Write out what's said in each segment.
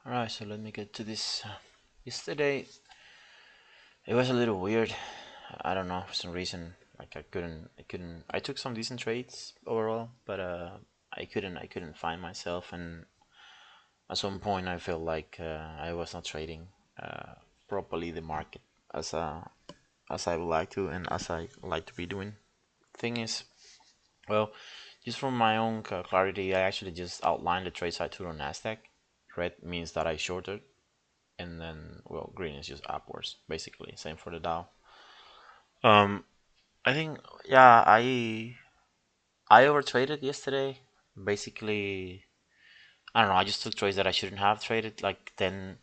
Alright, so let me get to this. Yesterday, it was a little weird. I don't know, for some reason. Like I took some decent trades overall, but I couldn't find myself, and at some point I felt like I was not trading uh, properly the market as uh, as I would like to, and as I like to be doing. Thing is, well, just from my own clarity, I actually just outlined the trades I took on Nasdaq. Red means that I shorted, and then well, green is just upwards, basically. Same for the Dow. Um, I think yeah, I overtraded yesterday. Basically, I don't know. I just took trades that I shouldn't have traded. Like then,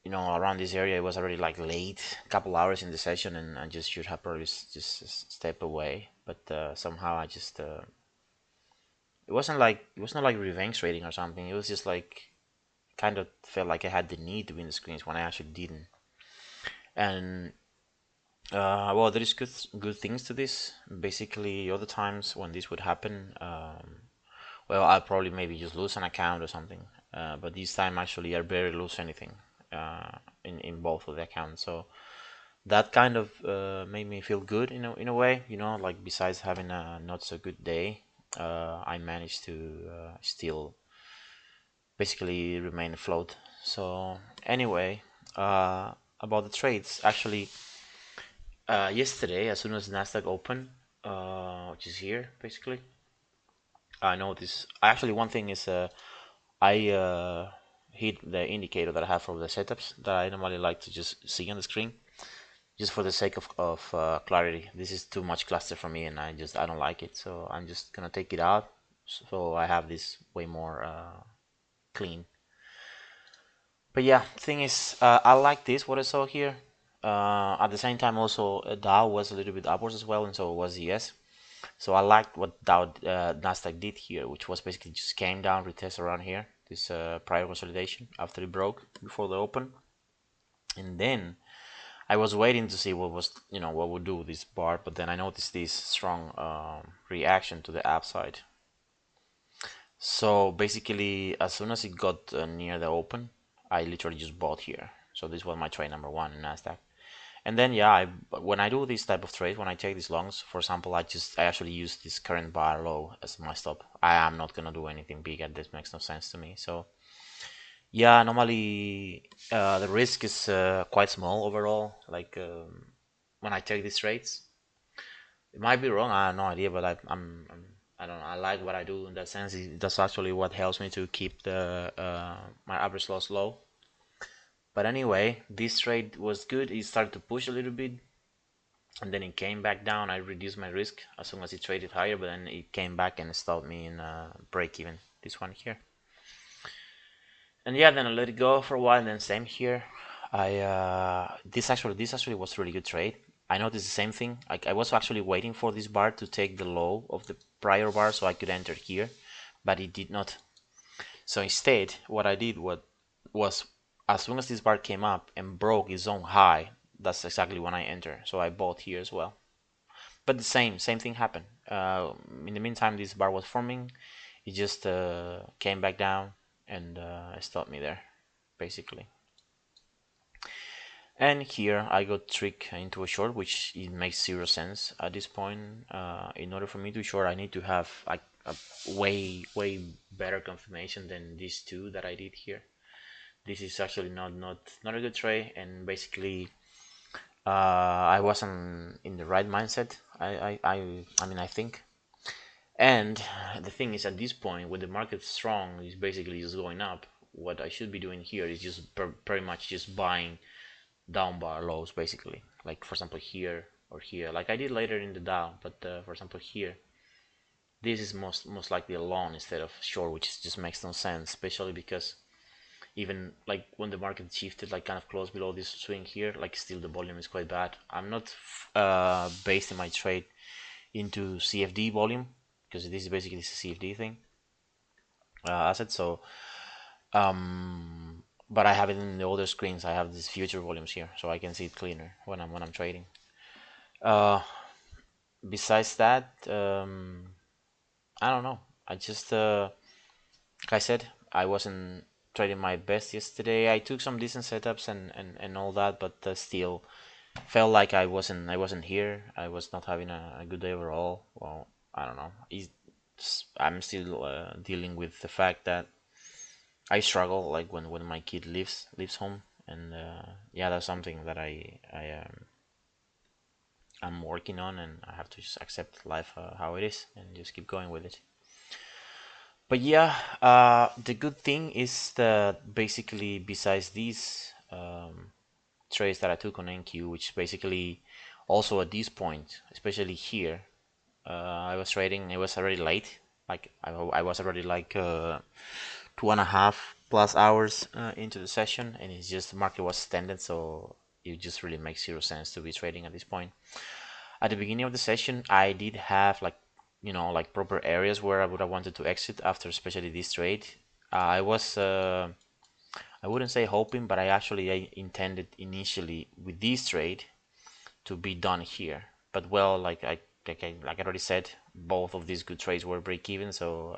around this area, it was already like late, a couple hours in the session, and I just should have probably just step away. But somehow I just it was not like revenge trading or something. It was just like kind of felt like I had the need to win the screens when I actually didn't. And well, there is good things to this. Basically, other times when this would happen, well, I'll probably maybe just lose an account or something. But this time, actually, I barely lose anything in both of the accounts. So that kind of made me feel good in a way. Like besides having a not so good day, I managed to still basically remain afloat. So anyway, about the trades, actually. Yesterday, as soon as Nasdaq opened, which is here basically, I noticed. Actually, one thing is, I hit the indicator that I have for the setups that I normally like to just see on the screen, just for the sake of clarity. This is too much cluster for me, and I don't like it, so I'm just gonna take it out, so I have this way more clean. But yeah, thing is, I like this what I saw here. At the same time, also Dow was a little bit upwards as well, and so was ES. So I liked what Dow Nasdaq did here, which was basically just came down, retest around here, this prior consolidation after it broke before the open, and then I was waiting to see what would do this bar, but then I noticed this strong reaction to the upside. So basically, as soon as it got near the open, I literally just bought here. So this was my trade number one in Nasdaq. And then yeah, when I do this type of trade, when I take these longs, for example, I actually use this current bar low as my stop. I am not gonna do anything big, and this makes no sense to me. So yeah, normally the risk is quite small overall. Like when I take these trades, it might be wrong. I have no idea, but I don't know. I like what I do in that sense. That's actually what helps me to keep the my average loss low. But anyway, this trade was good. It started to push a little bit, and then it came back down. I reduced my risk as soon as it traded higher, but then it came back and stopped me in break even. This one here, and yeah, then I let it go for a while. And then same here. I this actually was a really good trade. I noticed the same thing. I was actually waiting for this bar to take the low of the prior bar so I could enter here, but it did not. So instead, what I did was as soon as this bar came up and broke its own high, that's exactly when I enter. So I bought here as well. But the same thing happened. In the meantime, this bar was forming. It just came back down and stopped me there, basically. And here I got tricked into a short, which it makes zero sense at this point. In order for me to short, I need to have like a way better confirmation than these two that I did here. This is actually not a good trade, and basically I wasn't in the right mindset. I mean I think. And the thing is, at this point, when the market's strong, is basically just going up. What I should be doing here is just pretty much just buying down bar lows, basically. Like for example here or here, like I did later in the Dow. But for example here, this is most likely a long instead of short, which just makes no sense, especially because even like when the market shifted like kind of close below this swing here, like still the volume is quite bad. I'm not basing my trade into CFD volume because this is basically a CFD thing asset. So but I have it in the other screens. I have these future volumes here, so I can see it cleaner when I'm trading. Uh, Besides that, I don't know. I just like I said, I wasn't trading my best yesterday. I took some decent setups and all that, but still felt like I wasn't here. I was not having a good day overall. Well, I don't know. I'm still dealing with the fact that I struggle like when my kid leaves home, and yeah, that's something that I'm working on, and I have to just accept life how it is and just keep going with it. But yeah, the good thing is that basically besides these trades that I took on NQ, which basically also at this point, especially here, I was trading. It was already late. Like I was already like 2.5+ hours into the session, and it's just the market was extended, so it just really makes zero sense to be trading at this point. At the beginning of the session, I did have like like proper areas where I would have wanted to exit after, especially this trade. I was I wouldn't say hoping, but I intended initially with this trade to be done here. But well, like I already said, both of these good trades were break even, so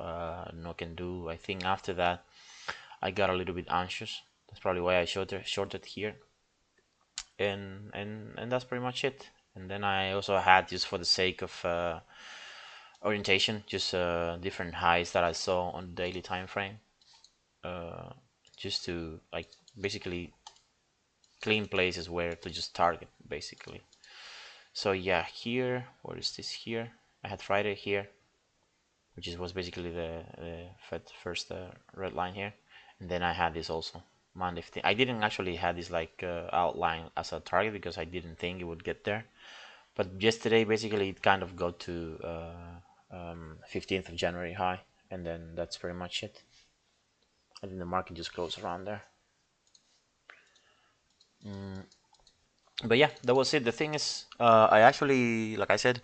no can do. I think after that I got a little bit anxious. That's probably why I shorted here, and that's pretty much it. And then I also had, just for the sake of orientation, just different highs that I saw on the daily time frame, uh, just to like basically clean places where to just target basically. So yeah, here, what is this here? I had Friday here, which was basically the Fed first red line here, and then I had this also Monday 15. I didn't actually have this like outline as a target because I didn't think it would get there. But yesterday, basically, it kind of got to 15th of January high, and then that's pretty much it. I think the market just closed around there. Mm, but yeah, that was it. The thing is, I actually, like I said,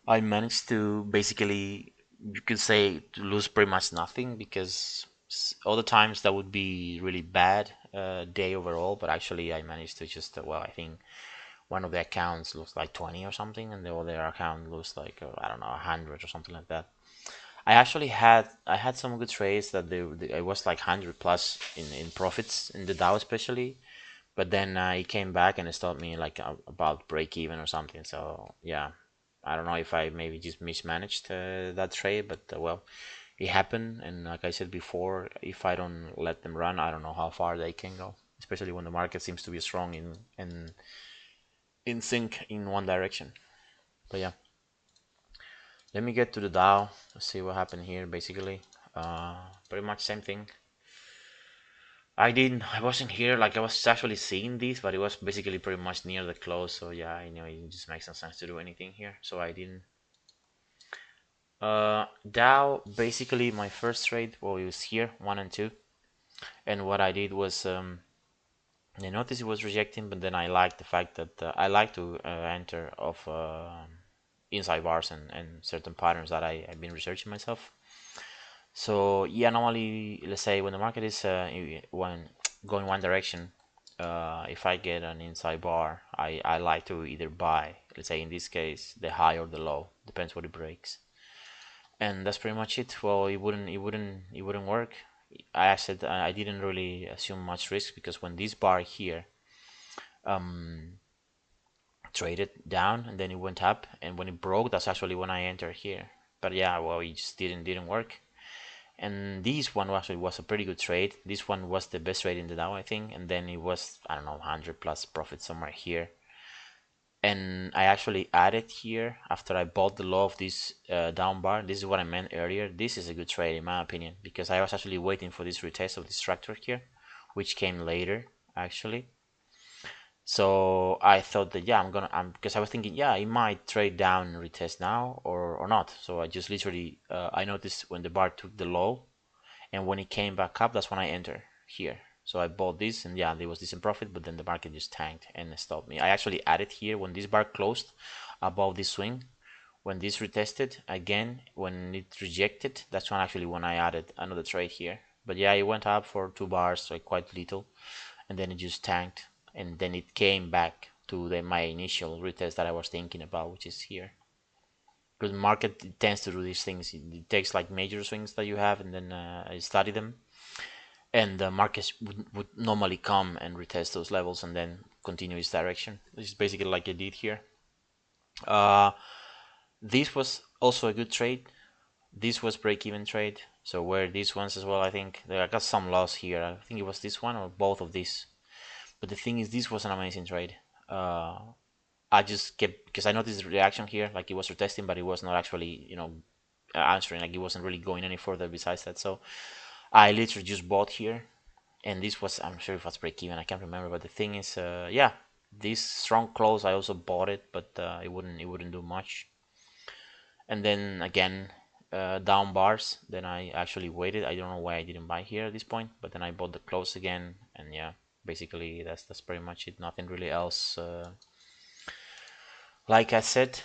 I managed to basically, you could say, to lose pretty much nothing because other times that would be really bad day overall. But actually, I managed to just, well, I think one of the accounts looks like 20 or something, and the other account looks like I don't know, 100 or something like that. I had some good trades that I was like 100 plus in profits in the Dow especially, but then it came back and it stopped me like about break even or something. So yeah, I don't know if I maybe just mismanaged that trade, but well, it happened. And like I said before, if I don't let them run, I don't know how far they can go, especially when the market seems to be strong in sync in one direction. But yeah, let me get to the Dow. Let's see what happened here. Basically, pretty much same thing. I wasn't here. Like I was actually seeing this, but it was basically pretty much near the close. So yeah, I know it just makes no sense to do anything here. So I didn't. Dow basically my first trade. Well, it was here 1 and 2, and what I did was I noticed it was rejecting, but then I liked the fact that I like to enter of inside bars and certain patterns that I've been researching myself. So yeah, normally let's say when the market is when going one direction, if I get an inside bar, I like to either buy, let's say in this case, the high or the low, depends what it breaks, and that's pretty much it. Well, it wouldn't work. I said I didn't really assume much risk because when this bar here um traded down and then it went up, and when it broke, that's actually when I entered here. But yeah, well, it just didn't work. And this one actually was a pretty good trade. This one was the best trade in the Dow, I think, and then it was, I don't know, 100 plus profit somewhere here. And I actually added here after I bought the low of this down bar. This is what I meant earlier. This is a good trade in my opinion because I was actually waiting for this retest of this structure here, which came later actually. So I thought that yeah, because I was thinking yeah, it might trade down and retest now or not. So I just literally I noticed when the bar took the low, and when it came back up, that's when I entered here. So I bought this, and yeah, there was decent profit, but then the market just tanked and stopped me. I actually added here when this bar closed above this swing. When this retested again, when it rejected, that's when I added another trade here. But yeah, it went up for 2 bars, like quite little, and then it just tanked, and then it came back to my initial retest that I was thinking about, which is here. Because the market tends to do these things. It takes like major swings that you have, and then I study them, and the market would normally come and retest those levels and then continue its direction. This is basically like I did here. Uh, this was also a good trade. This was break-even trade. So where these ones as well, I think I got some loss here. I think it was this one or both of these. But the thing is, this was an amazing trade. Uh, I just kept, because I noticed the reaction here, like it was retesting, but it was not actually, answering. Like it wasn't really going any further besides that. So I literally just bought here, and this was, I'm sure it was break even. I can't remember, but the thing is, yeah, this strong close. I also bought it, but it wouldn't do much. And then again, down bars. Then I actually waited. I don't know why I didn't buy here at this point, but then I bought the close again, and yeah, basically that's pretty much it. Nothing really else. Like I said,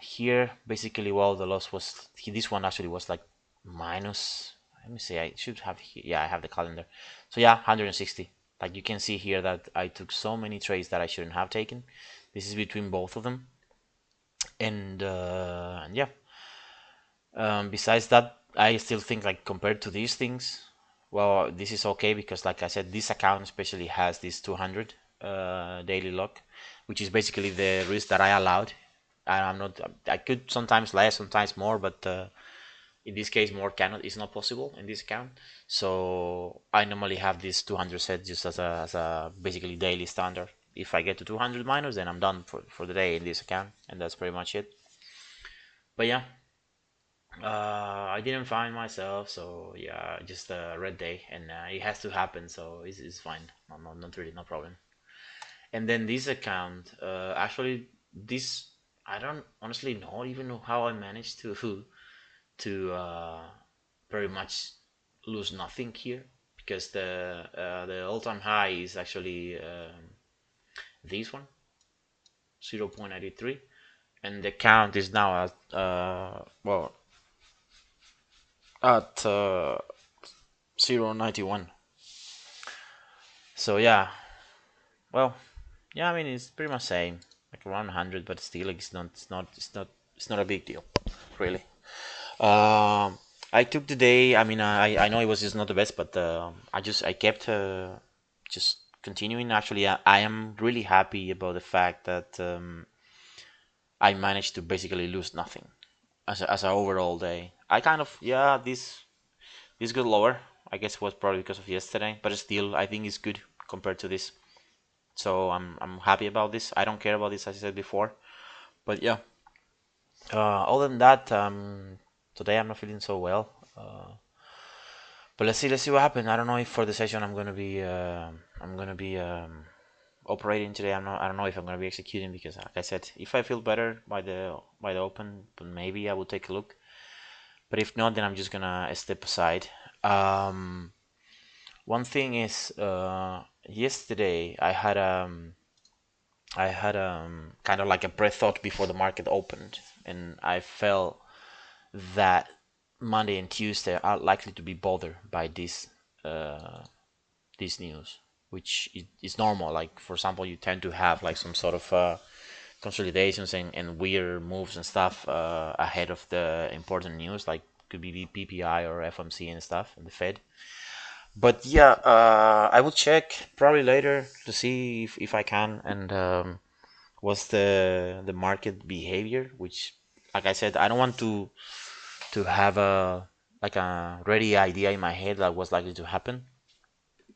here basically, well, the loss was this one actually was like minus. Let me see. I should have here. Yeah, I have the calendar. So yeah, 160. Like you can see here that I took so many trades that I shouldn't have taken. This is between both of them, and yeah. Besides that, I still think like compared to these things, well, this is okay because like I said, this account especially has this 200 daily lock, which is basically the risk that I allowed. And I'm not, I could sometimes less, sometimes more, but in this case, more cannot is not possible in this account. So I normally have this 200 set just as a basically daily standard. If I get to 200 minus, then I'm done for the day in this account, and that's pretty much it. But yeah, I didn't find myself, so yeah, just a red day, and it has to happen, so it's fine. Not really, no problem. And then this account, actually, this I don't honestly know even know how I managed to very much lose nothing here because the all-time high is actually this one, 0.93, and the count is now at well at 0.91. So yeah, well, yeah, I mean it's pretty much same, like around 100, but still, like, it's not a big deal, really. I took the day. I mean, I know it was just not the best, but I kept just continuing. Actually, I am really happy about the fact that I managed to basically lose nothing as an overall day. I kind of, yeah, this got lower. I guess it was probably because of yesterday, but still, I think it's good compared to this. So I'm happy about this. I don't care about this, as I said before. But yeah, other than that, today I'm not feeling so well. But let's see what happens. I don't know if for the session I'm gonna be operating today. I don't know if I'm gonna be executing because, like I said, if I feel better by the open, then maybe I will take a look. But if not, then I'm just gonna step aside. Um, One thing is, yesterday I had kind of like a pre-thought before the market opened, and I felt that Monday and Tuesday are likely to be bothered by this news, which is normal. Like for example, you tend to have like some sort of consolidations and weird moves and stuff ahead of the important news, like could be the PPI or FOMC and stuff, and the Fed. But yeah, I will check probably later to see if I can and what's the market behavior. Which, like I said, I don't want to have a ready idea in my head like what's likely to happen,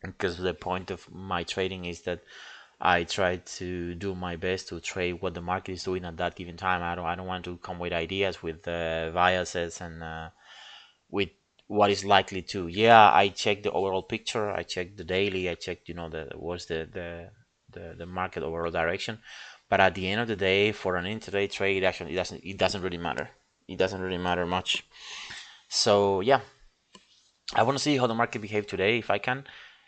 because the point of my trading is that I try to do my best to trade what the market is doing at that given time. I don't want to come with ideas with biases and with what is likely to. Yeah, I check the overall picture. I check the daily. I check the what's the market overall direction. But at the end of the day, for an intraday trade, actually, it doesn't really matter. It doesn't really matter much. So yeah, I want to see how the market behave today if I can,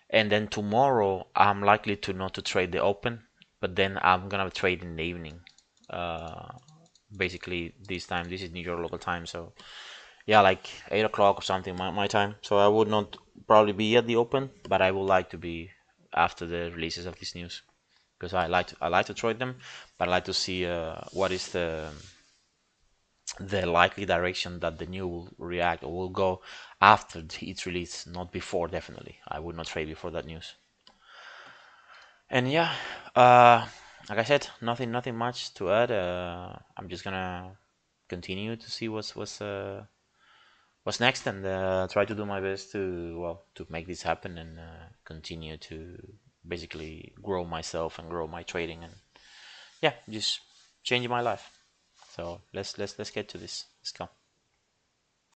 and then tomorrow I'm likely to not to trade the open, but then I'm gonna trade in the evening. Uh, Basically this time, this is New York local time, so yeah, like 8 o'clock or something my time. So I would not probably be at the open, but I would like to be after the releases of this news because I like to trade them, but I like to see what is the likely direction that the new will react or will go after its release, not before. Definitely, I would not trade before that news. And yeah, like I said, nothing much to add. I'm just gonna continue to see what's next, and try to do my best to, well, to make this happen, and continue to basically grow myself and grow my trading, and yeah, just changing my life. So let's get to this. Let's go.